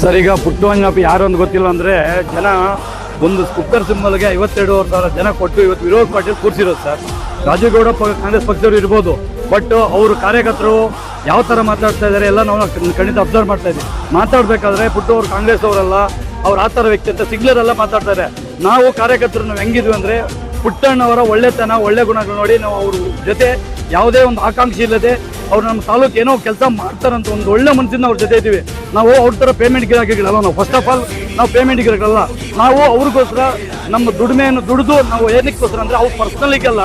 Sir, ಈಗ ಪುಟ್ಟರಂಗಪ್ಪ ಯಾರು ಅಂತ ಗೊತ್ತಿಲ್ಲ ಅಂದರೆ ಜನ ಒಂದು ಕುಕ್ಕರ್ ಸಿಂಬಲ್ಗೆ 52,000 ಜನ ಕೊಟ್ಟು ಇವತ್ತು ವಿರೋಧ ಪಾರ್ಟಿಯಲ್ಲಿ ಕೂರಿಸಿರೋದು ಸರ್. ರಾಜೇಗೌಡ ಕಾಂಗ್ರೆಸ್ ಪಕ್ಷದವರು ಇರ್ಬೋದು, ಬಟ್ ಅವ್ರ ಕಾರ್ಯಕರ್ತರು ಯಾವ ಥರ ಮಾತಾಡ್ತಾ ಇದ್ದಾರೆ ಎಲ್ಲ ನಾವು ಖಂಡಿತ ಅಬ್ಸರ್ವ್ ಮಾಡ್ತಾ ಇದ್ದೀವಿ. ಮಾತಾಡಬೇಕಾದ್ರೆ ಪುಟ್ಟು ಅವ್ರು ಕಾಂಗ್ರೆಸ್ ಅವರಲ್ಲ, ಅವ್ರು ಆ ಥರ ವ್ಯಕ್ತಿ ಅಂತ ಸಿಗ್ಲರೆಲ್ಲ ಮಾತಾಡ್ತಾರೆ. ನಾವು ಕಾರ್ಯಕರ್ತರು ನಾವು ಹೆಂಗಿದ್ವಿ ಅಂದರೆ ಪುಟ್ಟಣ್ಣವರ ಒಳ್ಳೆತನ ಒಳ್ಳೆ ಗುಣಗಳು ನೋಡಿ ನಾವು ಅವ್ರ ಜೊತೆ ಯಾವುದೇ ಒಂದು ಆಕಾಂಕ್ಷೆ ಇಲ್ಲದೆ ಅವ್ರು ನಮ್ಮ ತಾಲೂಕು ಏನೋ ಕೆಲಸ ಮಾಡ್ತಾರಂತ ಒಂದು ಒಳ್ಳೆ ಮನಸ್ಸಿಂದ ಅವ್ರ ಜೊತೆ ಇದ್ದೀವಿ. ನಾವು ಅವ್ರ ಥರ ಪೇಮೆಂಟ್ ಗಿರಾಕಿಗಳಲ್ಲ. ನಾವು ಫಸ್ಟ್ ಆಫ್ ಆಲ್ ನಾವು ಪೇಮೆಂಟ್ ಗಿರಾಕಿಗಳಲ್ಲ. ನಾವು ಅವ್ರಿಗೋಸ್ಕರ ನಮ್ಮ ದುಡಿಮೆಯನ್ನು ದುಡಿದು ನಾವು ಏನಕ್ಕೋಸ್ಕರ ಅಂದರೆ ಅವ್ರು ಪರ್ಸ್ನಲಿಗೆಲ್ಲ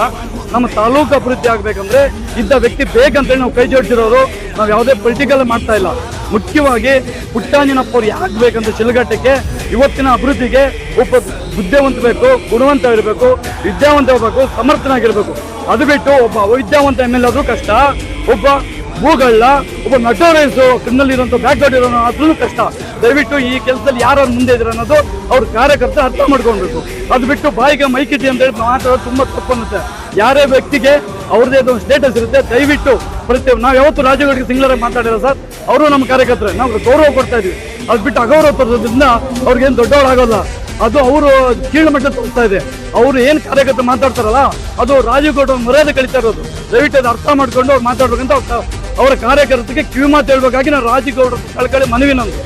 ನಮ್ಮ ತಾಲೂಕು ಅಭಿವೃದ್ಧಿ ಆಗಬೇಕಂದ್ರೆ ಇಂಥ ವ್ಯಕ್ತಿ ಬೇಕಂತೇಳಿ ನಾವು ಕೈ ಜೋಡಿಸಿರೋರು. ನಾವು ಯಾವುದೇ ಪೊಲಿಟಿಕಲ್ ಮಾಡ್ತಾ ಇಲ್ಲ. ಮುಖ್ಯವಾಗಿ ಪುಟ್ಟಂಜನಪ್ಪ ಅವ್ರು ಯಾಕೆ ಬೇಕಂತ ಶಿಲ್ಘಟ್ಟಕ್ಕೆ ಇವತ್ತಿನ ಅಭಿವೃದ್ಧಿಗೆ ಒಬ್ಬ ಬುದ್ಧಿವಂತ ಬೇಕು, ಗುಣವಂತ ಇರಬೇಕು, ವಿದ್ಯಾವಂತ ಇರಬೇಕು, ಸಮರ್ಥನಾಗಿರ್ಬೇಕು. ಅದು ಬಿಟ್ಟು ಒಬ್ಬ ಅವಿದ್ಯಾವಂತ ಎಮ್ ಎಲ್ ಆದ್ರೂ ಕಷ್ಟ, ಒಬ್ಬ ಭೂಗಳ್ಳ, ಒಬ್ಬ ನಟೋರೇಸು ಕ್ರಿಮಿನಲ್ ಇರೋಂಥ ಬ್ಯಾಕ್ಗ್ರೌಂಡ್ ಇರೋನು ಅದ್ರೂ ಕಷ್ಟ. ದಯವಿಟ್ಟು ಈ ಕೆಲಸದಲ್ಲಿ ಯಾರು ಮುಂದೆ ಇದ್ರೆ ಅನ್ನೋದು ಅವ್ರ ಕಾರ್ಯಕರ್ತ ಅರ್ಥ ಮಾಡ್ಕೊಳ್ಬೇಕು. ಅದು ಬಿಟ್ಟು ಬಾಯಿಗೆ ಮೈಕಿಟಿ ಅಂತ ಹೇಳಿ ಮಾತಾಡೋದು ತುಂಬ ತಪ್ಪು ಅನ್ನುತ್ತೆ. ಯಾರೇ ವ್ಯಕ್ತಿಗೆ ಅವ್ರದ್ದೇ ಒಂದು ಸ್ಟೇಟಸ್ ಇರುತ್ತೆ. ದಯವಿಟ್ಟು ನಾವು ಯಾವತ್ತು ರಾಜೇಗೌಡರಿಗೆ ಸಿಂಗ್ಲರಾಗಿ ಮಾತಾಡಿರೋ ಸರ್, ಅವರು ನಮ್ಮ ಕಾರ್ಯಕರ್ತರು, ನಾವು ಗೌರವ ಕೊಡ್ತಾ ಇದೀವಿ. ಅದು ಬಿಟ್ಟು ಅಗೌರವ ತರೋದ್ರಿಂದ ಅವ್ರಿಗೇನು ದೊಡ್ಡವರಾಗೋಲ್ಲ. ಅದು ಅವರು ಕೀಳುಮಟ್ಟ ತೋರಿಸ್ತಾ ಇದೆ. ಅವರು ಏನು ಕಾರ್ಯಕರ್ತರು ಮಾತಾಡ್ತಾರಲ್ಲ ಅದು ರಾಜೇಗೌಡ ಮರ್ಯಾದೆ ಕಳೀತಾ ಇರೋದು. ದಯವಿಟ್ಟು ಅದು ಅರ್ಥ ಮಾಡ್ಕೊಂಡು ಅವ್ರು ಮಾತಾಡ್ಬೇಕಂತ ಅವರ ಕಾರ್ಯಕರ್ತರಿಗೆ ಕಿವಿ ಮಾತು ಹೇಳ್ಬೇಕಾಗಿ ನಾವು ರಾಜೇಗೌಡರ ಕಳ್ಕಳಿ ಮನವಿ ನಮ್ದು.